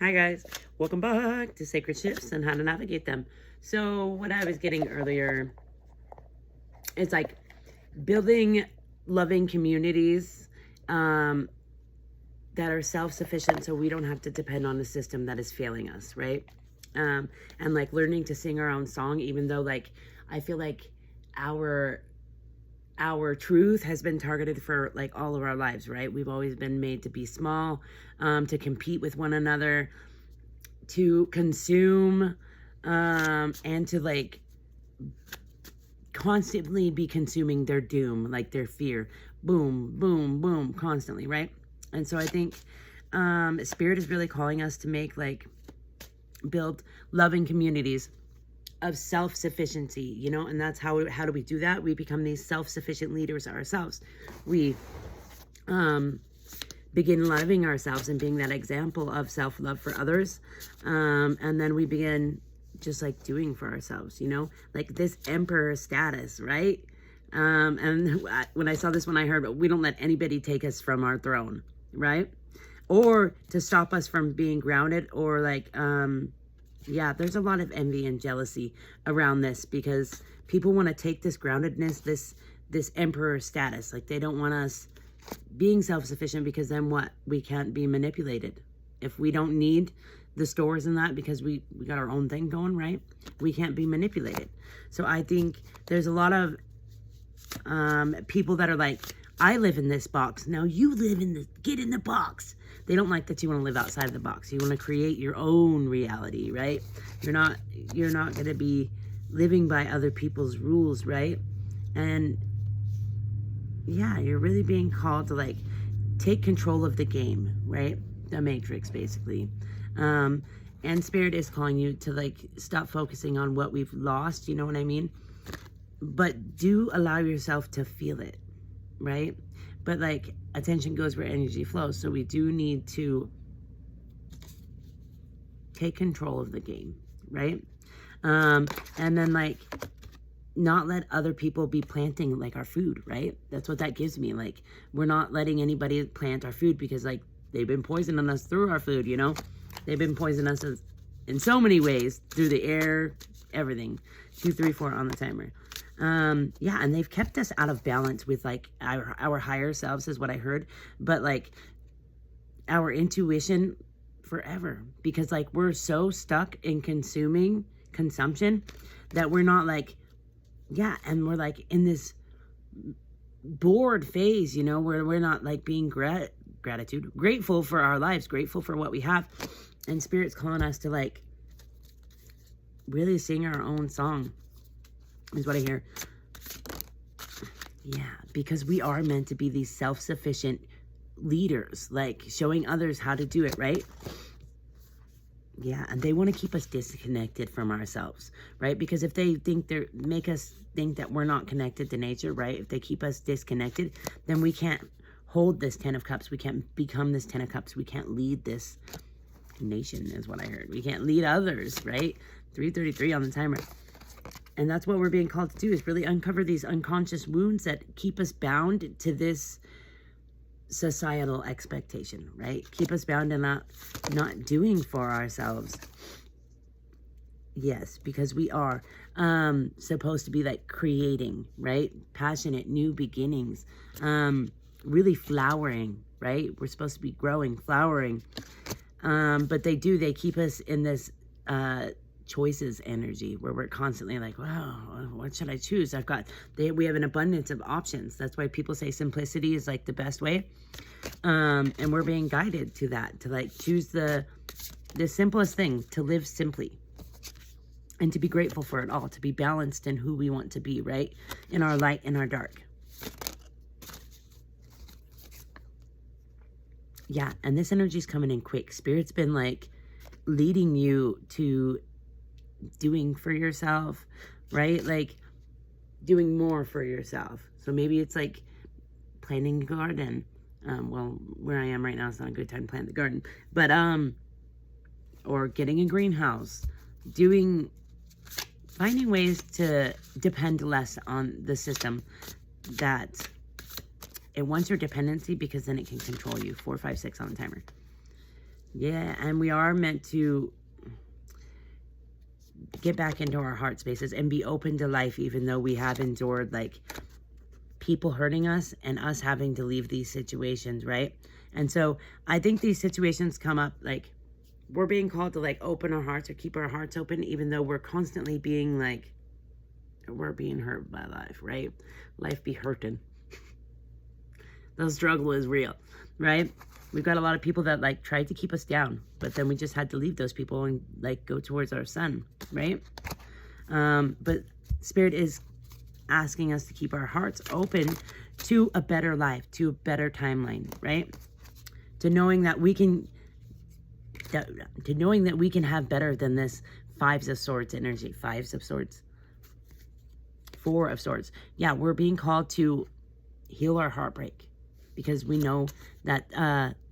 Hi guys, welcome back to Sacred Shifts and how to navigate them. So what I was getting earlier, it's like building loving communities that are self-sufficient so we don't have to depend on a system that is failing us, right? And like learning to sing our own song, even though like I feel like our truth has been targeted for like all of our lives, right? We've always been made to be small, to compete with one another, to consume, and to like constantly be consuming their doom, like their fear. Boom, boom, boom, constantly, right? And so I think Spirit is really calling us to make like build loving communities of self-sufficiency, you know, and that's how do we do that? We become these self-sufficient leaders ourselves. We begin loving ourselves and being that example of self-love for others, and then we begin just like doing for ourselves, you know, like this emperor status, right? And when I saw this one, I heard, we don't let anybody take us from our throne, right? Or to stop us from being grounded, or like yeah, there's a lot of envy and jealousy around this because people want to take this groundedness, this emperor status. Like they don't want us being self-sufficient because then what? We can't be manipulated. If we don't need the stores and that because we got our own thing going, right? We can't be manipulated. So I think there's a lot of people that are like, I live in this box. Now you live in the, get in the box. They don't like that you want to live outside of the box. You want to create your own reality, right? You're not going to be living by other people's rules, right? And yeah, you're really being called to like take control of the game, right? The Matrix, basically. And Spirit is calling you to like stop focusing on what we've lost, you know what I mean? But do allow yourself to feel it, right? But like attention goes where energy flows. So we do need to take control of the game, right? And then like not let other people be planting like our food, right? That's what that gives me. Like we're not letting anybody plant our food because like they've been poisoning us through our food, you know? They've been poisoning us in so many ways, through the air, everything. 2, 3, 4 on the timer. Yeah, and they've kept us out of balance with like our higher selves is what I heard, but like our intuition forever, because like we're so stuck in consumption that we're not like, yeah, and we're like in this bored phase, you know, where we're not like being grateful for our lives, grateful for what we have. And Spirit's calling us to like really sing our own song is what I hear. Yeah, because we are meant to be these self-sufficient leaders, like showing others how to do it, right? Yeah, and they want to keep us disconnected from ourselves, right? Because if they think make us think that we're not connected to nature, right? If they keep us disconnected, then we can't hold this 10 of Cups. We can't become this 10 of Cups. We can't lead this nation is what I heard. We can't lead others, right? 3:33 on the timer. And that's what we're being called to do, is really uncover these unconscious wounds that keep us bound to this societal expectation, right? Keep us bound to not doing for ourselves. Yes, because we are supposed to be like creating, right? Passionate, new beginnings, really flowering, right? We're supposed to be growing, flowering. But they keep us in this choices energy where we're constantly like, wow, what should I choose? We have an abundance of options. That's why people say simplicity is like the best way. And we're being guided to that, to like choose the simplest thing, to live simply and to be grateful for it all, to be balanced in who we want to be, right? In our light, in our dark. Yeah, and this energy is coming in quick. Spirit's been like leading you to doing for yourself, right? Like doing more for yourself. So maybe it's like planting a garden. Well, where I am right now, it's not a good time to plant the garden, but or getting a greenhouse, finding ways to depend less on the system that it wants your dependency, because then it can control you. 4, 5, 6 on the timer. Yeah, and we are meant to get back into our heart spaces and be open to life, even though we have endured like people hurting us and us having to leave these situations, right? And so I think these situations come up like we're being called to like open our hearts or keep our hearts open, even though we're constantly being like, we're being hurt by life, right? Life be hurting. The struggle is real, right? We've got a lot of people that like tried to keep us down, but then we just had to leave those people and like go towards our sun, right? But Spirit is asking us to keep our hearts open to a better life, to a better timeline, right? To knowing that we can, to knowing that we can have better than this Fives of Swords energy, Fives of Swords, Four of Swords. Yeah, we're being called to heal our heartbreak because we know that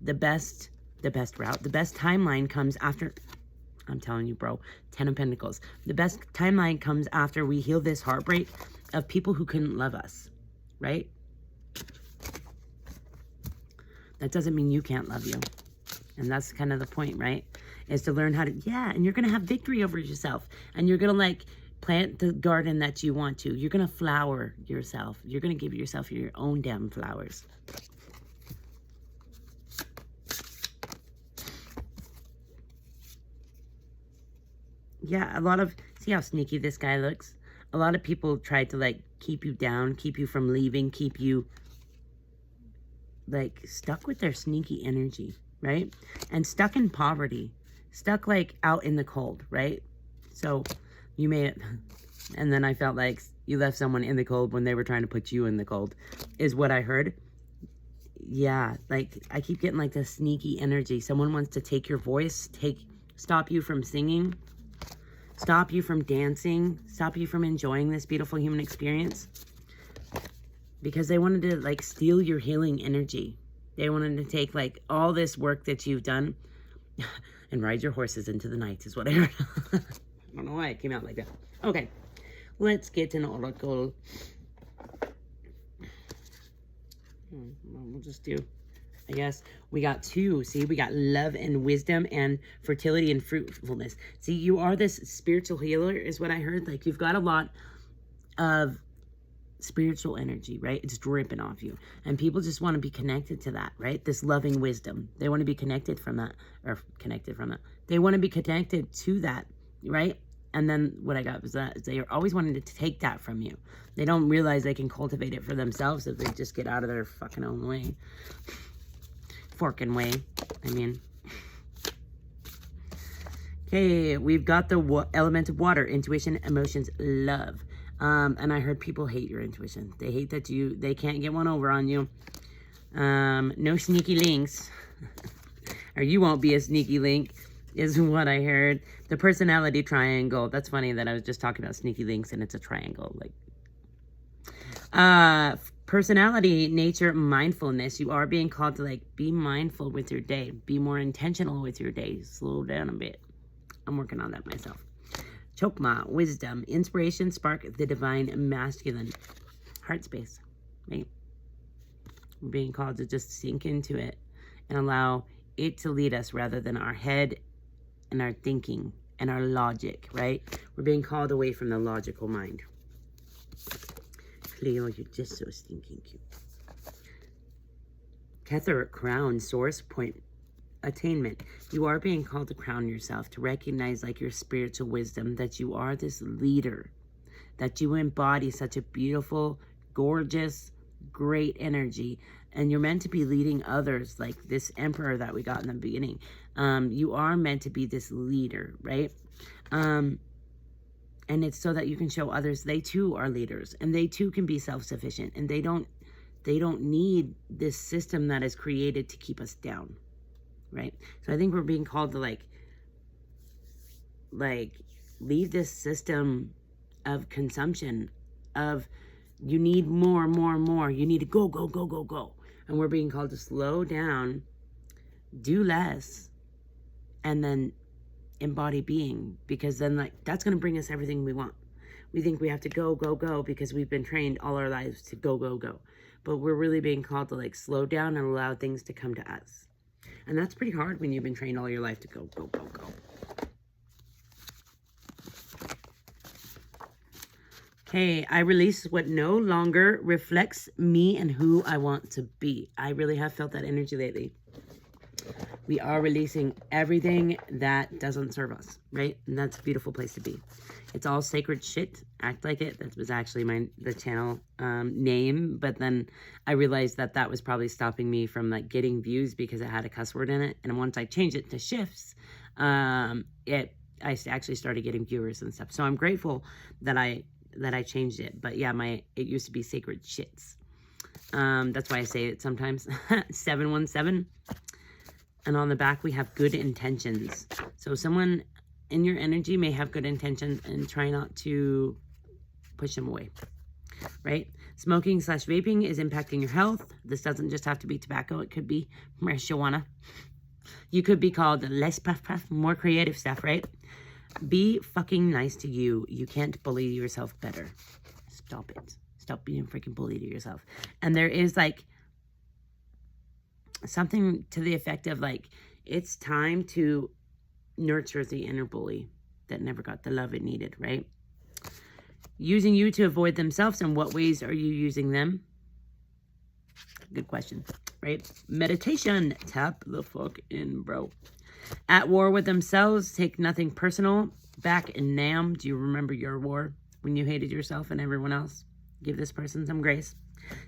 the best route, the best timeline comes after. I'm telling you, bro, 10 of Pentacles. The best timeline comes after we heal this heartbreak of people who couldn't love us, right? That doesn't mean you can't love you. And that's kind of the point, right? Is to learn how to, yeah, and you're going to have victory over yourself. And you're going to like plant the garden that you want to. You're going to flower yourself. You're going to give yourself your own damn flowers. Yeah, a lot of, see how sneaky this guy looks? A lot of people tried to like keep you down, keep you from leaving, keep you like stuck with their sneaky energy, right? And stuck in poverty, stuck like out in the cold, right? So you may, and then I felt like you left someone in the cold when they were trying to put you in the cold, is what I heard. Yeah, like I keep getting like this sneaky energy. Someone wants to take your voice, stop you from singing, stop you from dancing, stop you from enjoying this beautiful human experience. Because they wanted to like steal your healing energy. They wanted to take like all this work that you've done and ride your horses into the night is what I heard. I don't know why it came out like that. Okay, let's get an oracle. We'll just do, I guess, we got two. See, we got love and wisdom and fertility and fruitfulness. See, you are this spiritual healer is what I heard. Like you've got a lot of spiritual energy, right? It's dripping off you. And people just want to be connected to that, right? This loving wisdom. They want to be connected from that, or connected from that. They want to be connected to that, right? And then what I got was that they are always wanting to take that from you. They don't realize they can cultivate it for themselves if they just get out of their fucking own way. Forking way, I mean. Okay, we've got the element of water, intuition, emotions, love. And I heard people hate your intuition. They hate that they can't get one over on you. No sneaky links. Or you won't be a sneaky link, is what I heard. The personality triangle. That's funny that I was just talking about sneaky links and it's a triangle. Like, personality, nature, mindfulness. You are being called to like be mindful with your day. Be more intentional with your day. Slow down a bit. I'm working on that myself. Chokma, wisdom, inspiration, spark, the divine masculine. Heart space, right? We're being called to just sink into it and allow it to lead us rather than our head and our thinking and our logic, right? We're being called away from the logical mind. Cleo, you're just so stinking cute. Kether, crown, source, point, attainment. You are being called to crown yourself, to recognize like your spiritual wisdom, that you are this leader, that you embody such a beautiful, gorgeous, great energy, and you're meant to be leading others like this emperor that we got in the beginning. You are meant to be this leader, right? And it's so that you can show others they too are leaders and they too can be self-sufficient, and they don't need this system that is created to keep us down, right? So I think we're being called to like leave this system of consumption, of you need more, you need to go, go, go, go, go. And we're being called to slow down, do less, and then embody being, because then like that's going to bring us everything we want. We think we have to go, go, go because we've been trained all our lives to go, go, go. But we're really being called to like slow down and allow things to come to us. And that's pretty hard when you've been trained all your life to go, go, go, go. Okay, I release what no longer reflects me and who I want to be. I really have felt that energy lately. We are releasing everything that doesn't serve us, right? And that's a beautiful place to be. It's all sacred shit. Act like it. That was actually the channel name. But then I realized that was probably stopping me from like getting views because it had a cuss word in it. And once I changed it to shifts, I actually started getting viewers and stuff. So I'm grateful that I changed it. But yeah, it used to be sacred shits. That's why I say it sometimes. 717. And on the back, we have good intentions. So someone in your energy may have good intentions, and try not to push them away, right? Smoking/vaping is impacting your health. This doesn't just have to be tobacco. It could be marijuana. You could be called less puff puff, more creative stuff, right? Be fucking nice to you. You can't bully yourself better. Stop it. Stop being a freaking bully to yourself. And there is like something to the effect of like, it's time to nurture the inner bully that never got the love it needed, right? Using you to avoid themselves. In what ways are you using them? Good question, right? Meditation. Tap the fuck in, bro. At war with themselves. Take nothing personal. Back in Nam. Do you remember your war when you hated yourself and everyone else? Give this person some grace.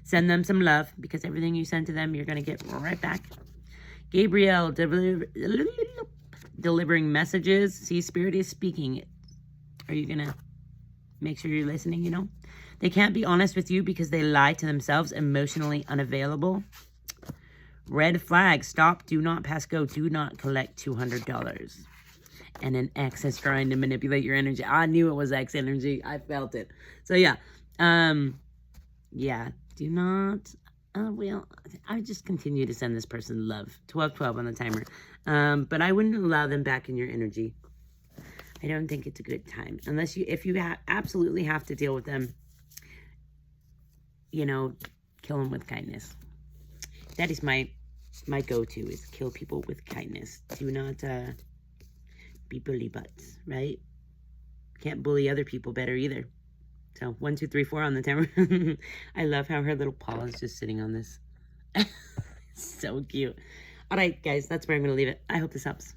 Send them some love, because everything you send to them, you're going to get right back. Gabriel, delivering messages. See, Spirit is speaking. Are you going to make sure you're listening, you know? They can't be honest with you because they lie to themselves. Emotionally unavailable. Red flag. Stop. Do not pass go. Do not collect $200. And an X is trying to manipulate your energy. I knew it was X energy. I felt it. So, yeah. Yeah. Do not, well, I just continue to send this person love. 1212 on the timer. But I wouldn't allow them back in your energy. I don't think it's a good time. Unless if you absolutely have to deal with them, you know, kill them with kindness. That is my go-to, is kill people with kindness. Do not be bully butts, right? Can't bully other people better either. So 1, 2, 3, 4 on the timer. I love how her little paw is just sitting on this. So cute. All right, guys, that's where I'm going to leave it. I hope this helps.